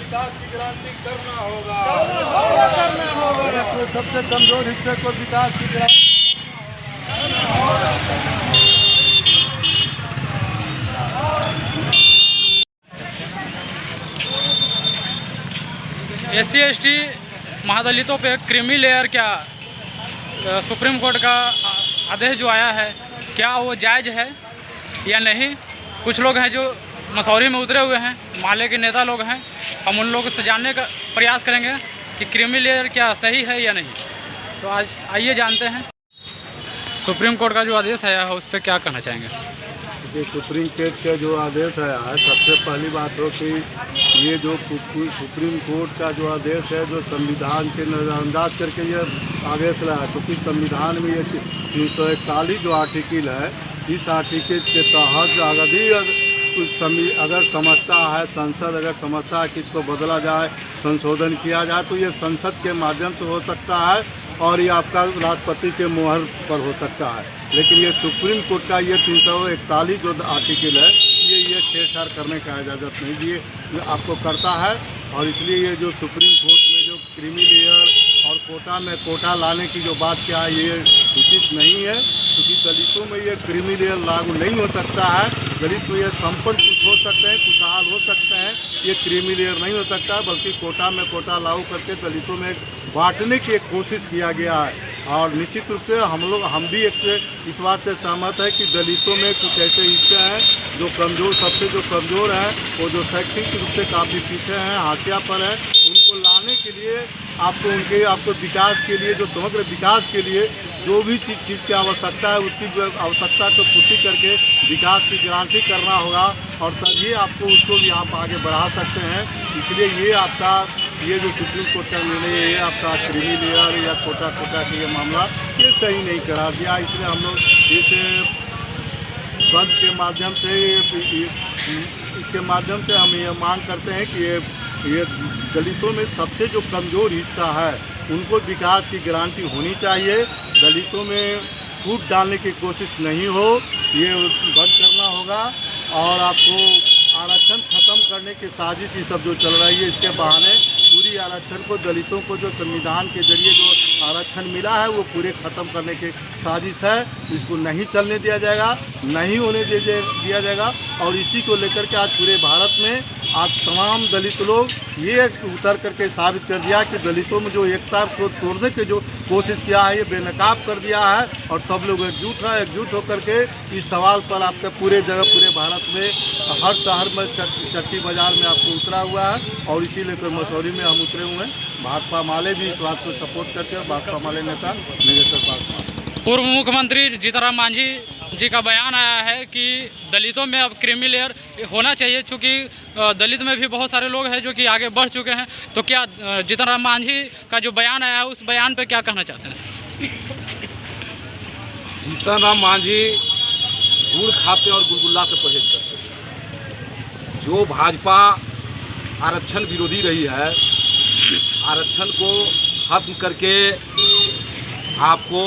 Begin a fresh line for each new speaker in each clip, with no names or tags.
विकास की गारंटी करना होगा। तो सबसे कमजोर हिस्से को विकास की गारंटी।
SC/ST महादलितों पे क्रीमी लेयर क्या सुप्रीम कोर्ट का आदेश जो आया है, क्या वो जायज़ है या नहीं? कुछ लोग हैं जो मसौरी में उतरे हुए हैं, माले के नेता लोग हैं। हम उन लोगों से जानने का प्रयास करेंगे कि क्रीमी लेयर क्या सही है या नहीं। तो आज आइए जानते हैं सुप्रीम कोर्ट का जो आदेश आया है उस पर क्या कहना चाहेंगे।
सुप्रीम कोर्ट का जो आदेश आया है, सबसे पहली बात हो कि ये जो सुप्रीम कोर्ट का जो आदेश है, जो संविधान के नज़रअंदाज करके ये आदेश लाया, क्योंकि संविधान में ये 341 जो आर्टिकल है, इस आर्टिकल के तहत अगर समझता है संसद, अगर समझता है कि इसको बदला जाए, संशोधन किया जाए, तो ये संसद के माध्यम से हो सकता है और ये आपका राष्ट्रपति के मुहर पर हो सकता है। लेकिन ये सुप्रीम कोर्ट का ये 341 जो आर्टिकल है, ये छेड़छाड़ करने का इजाज़त नहीं दिए आपको करता है। और इसलिए ये जो सुप्रीम कोर्ट में जो क्रीमी लेयर और कोटा में कोटा लाने की जो बात किया है, ये उचित नहीं है, क्योंकि दलितों में ये क्रीमी लेयर लागू नहीं हो सकता है। दलित में ये संपन्न कुछ हो सकते हैं, खुशहाल हो सकते हैं, ये क्रीमी लेयर नहीं हो सकता, बल्कि कोटा में कोटा लागू करके दलितों में बांटने की एक कोशिश किया गया है। और निश्चित रूप से हम भी इस बात से सहमत है कि दलितों में कुछ ऐसे हिस्से हैं जो कमज़ोर, सबसे जो कमज़ोर हैं, वो जो शैक्षणिक रूप से काफ़ी पीछे हैं, हाशिया पर हैं, उनको लाने के लिए आपको विकास के लिए, जो समग्र विकास के लिए जो भी चीज़ की आवश्यकता है, उसकी आवश्यकता को पूर्ति करके विकास की गारंटी करना होगा, और तभी आपको उसको भी आप आगे बढ़ा सकते हैं। इसलिए ये जो सुप्रीम कोर्ट का निर्णय है, ये आपका क्रीमी लेयर या कोटा का ये मामला ये सही नहीं करार दिया। इसलिए हम लोग इस बंद के माध्यम से इसके माध्यम से हम ये मांग करते हैं कि ये दलितों में सबसे जो कमज़ोर हिस्सा है, उनको विकास की गारंटी होनी चाहिए। दलितों में फूट डालने की कोशिश नहीं हो, ये बंद करना होगा। और आपको आरक्षण खत्म करने की साजिश ये सब जो चल रही है, इसके बहाने पूरी आरक्षण को, दलितों को जो संविधान के जरिए जो आरक्षण मिला है, वो पूरे ख़त्म करने की साजिश है। इसको नहीं चलने दिया जाएगा, नहीं होने दिया जाएगा। और इसी को लेकर के आज पूरे भारत में आज तमाम दलित लोग ये उतर करके साबित कर दिया कि दलितों में जो एकता को तोड़ने की जो कोशिश किया है, ये बेनकाब कर दिया है। और सब लोग एकजुट होकर के इस सवाल पर आपके पूरे भारत में हर शहर में चट्टी बाज़ार में आपको उतरा हुआ है। और इसी लेकर मसौरी में हम उतरे हुए हैं। भाकपा माले भी इस बात को सपोर्ट करते हैं। भाकपा माले नेता निगेश्वर पासवान,
पूर्व मुख्यमंत्री जीतनराम मांझी जी का बयान आया है कि दलितों में अब क्रीमी लेयर होना चाहिए, चूँकि दलित में भी बहुत सारे लोग हैं जो कि आगे बढ़ चुके हैं। तो क्या जीतनराम मांझी का जो बयान आया है, उस बयान पे क्या कहना चाहते हैं?
जीतनराम मांझी गुड़ खाते और गुलगुल्ला से परहेज करते हैं। जो भाजपा आरक्षण विरोधी रही है, आरक्षण को खत्म करके आपको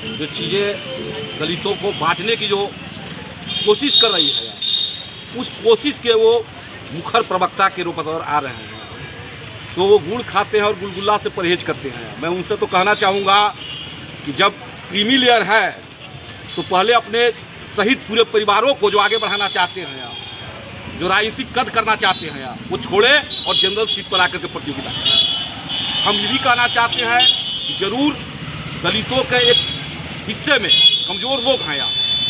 जो चीज़ें दलितों को बांटने की जो कोशिश कर रही है, उस कोशिश के वो मुखर प्रवक्ता के रूप में आ रहे हैं। तो वो गुड़ खाते हैं और गुलगुल्ला से परहेज करते हैं। मैं उनसे तो कहना चाहूँगा कि जब क्रीमी लेयर है तो पहले अपने शहीद पूरे परिवारों को जो आगे बढ़ाना चाहते हैं, जो राजनीतिक कद करना चाहते हैं, वो छोड़े और जनरल सीट पर आकर के प्रतियोगिता करें। हम ये भी कहना चाहते हैं कि जरूर दलितों के एक हिस्से में कमज़ोर लोग हैं,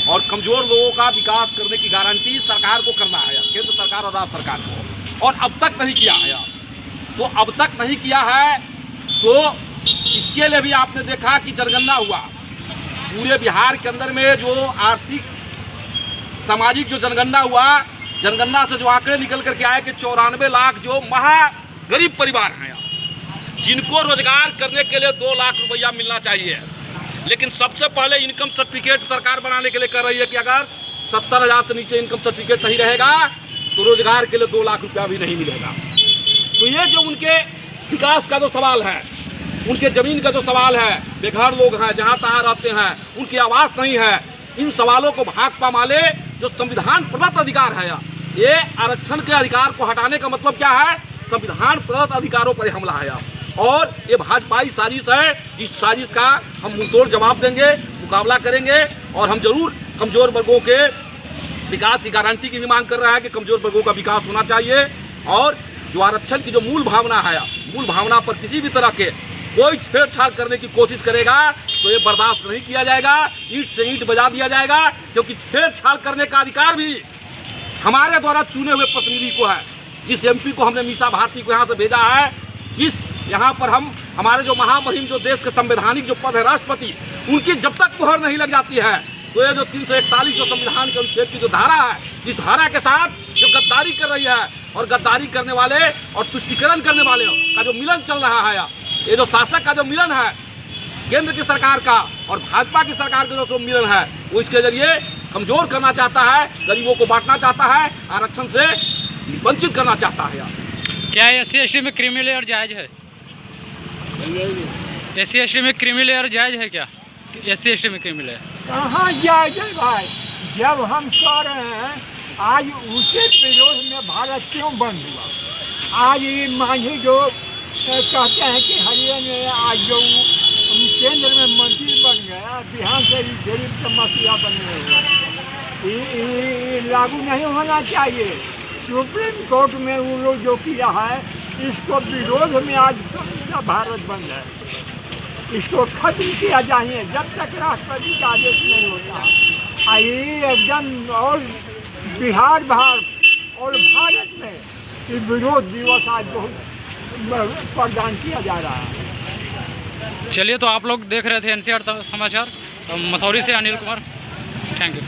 और कमज़ोर लोगों का विकास करने की गारंटी सरकार को करना है, केंद्र सरकार और राज्य सरकार को, और अब तक नहीं किया है। तो अब तक नहीं किया है तो इसके लिए भी आपने देखा कि जनगणना हुआ पूरे बिहार के अंदर में, जो आर्थिक सामाजिक जो जनगणना हुआ, जनगणना से जो आंकड़े निकल करके आए कि 94 लाख जो महा गरीब परिवार हैं, जिनको रोजगार करने के लिए 2 लाख रुपया मिलना चाहिए। लेकिन सबसे पहले इनकम सर्टिफिकेट सरकार बनाने के लिए कर रही है कि अगर 70,000 से नीचे इनकम सर्टिफिकेट नहीं रहेगा तो रोजगार के लिए 2 लाख रुपया भी नहीं मिलेगा। तो ये जो उनके विकास का जो सवाल है, उनके ज़मीन का जो सवाल है, बेघर लोग हैं, जहाँ तहाँ रहते हैं, उनकी आवास नहीं है, इन सवालों को भाकपा माले जो संविधान प्रदत्त अधिकार है, ये आरक्षण के अधिकार को हटाने का मतलब क्या है संविधान प्रदत्त अधिकारों पर हमला है और ये भाजपाई साजिश है, जिस साजिश का हम मुंहतोड़ जवाब देंगे, मुकाबला करेंगे और हम जरूर कमजोर वर्गों के विकास की गारंटी की भी मांग कर रहा है कि कमजोर वर्गों का विकास होना चाहिए और जो आरक्षण की जो मूल भावना है, मूल भावना पर किसी भी तरह के कोई छेड़छाड़ करने की कोशिश करेगा तो ये बर्दाश्त नहीं किया जाएगा, ईंट से ईंट बजा दिया जाएगा, क्योंकि छेड़छाड़ करने का अधिकार भी हमारे द्वारा चुने हुए प्रतिनिधि को है। जिस एमपी को हमने मीसा भारती को यहाँ से भेजा है, जिस यहाँ पर हम हमारे जो महामहिम जो देश के संवैधानिक जो पद है राष्ट्रपति, उनकी जब तक मुहर नहीं लग जाती है तो ये जो 341 जो संविधान के अनुच्छेद की जो धारा है, इस धारा के साथ जो गद्दारी कर रही है और गद्दारी करने वाले और तुष्टिकरण करने वाले का जो मिलन चल रहा है, ये जो शासक का जो मिलन है केंद्र की सरकार का और भाजपा की सरकार का जो मिलन है, वो इसके जरिए कमजोर करना चाहता है, गरीबों को बांटना चाहता है, आरक्षण से वंचित करना चाहता है।
क्या SC/ST में क्रीमी लेयर जायज है? SC/ST में क्रीमी लेयर जायज है क्या? SC/ST में क्रीमी लेयर
कहाँ जायज है भाई? जब हम कह रहे हैं आज उसके विरोध में भारत क्यों बंद हुआ? आज ये मांझी जो कहते हैं कि हरियाणा में आज जो केंद्र में मंत्री बन गया, बिहार से ही गरीब समस्या बने हुए, ये लागू नहीं होना चाहिए। सुप्रीम कोर्ट में वो लोग जो किया है, इसको विरोध में आज समूचा भारत बंद है। इसको खत्म किया चाहिए जब तक राष्ट्रपति का आदेश नहीं होता। ये एकदम और बिहार और भारत में ये विरोध दिवस आज बहुत प्रदान किया जा रहा है।
चलिए, तो आप लोग देख रहे थे NCR समाचार, मसौरी से अनिल कुमार। Thank you.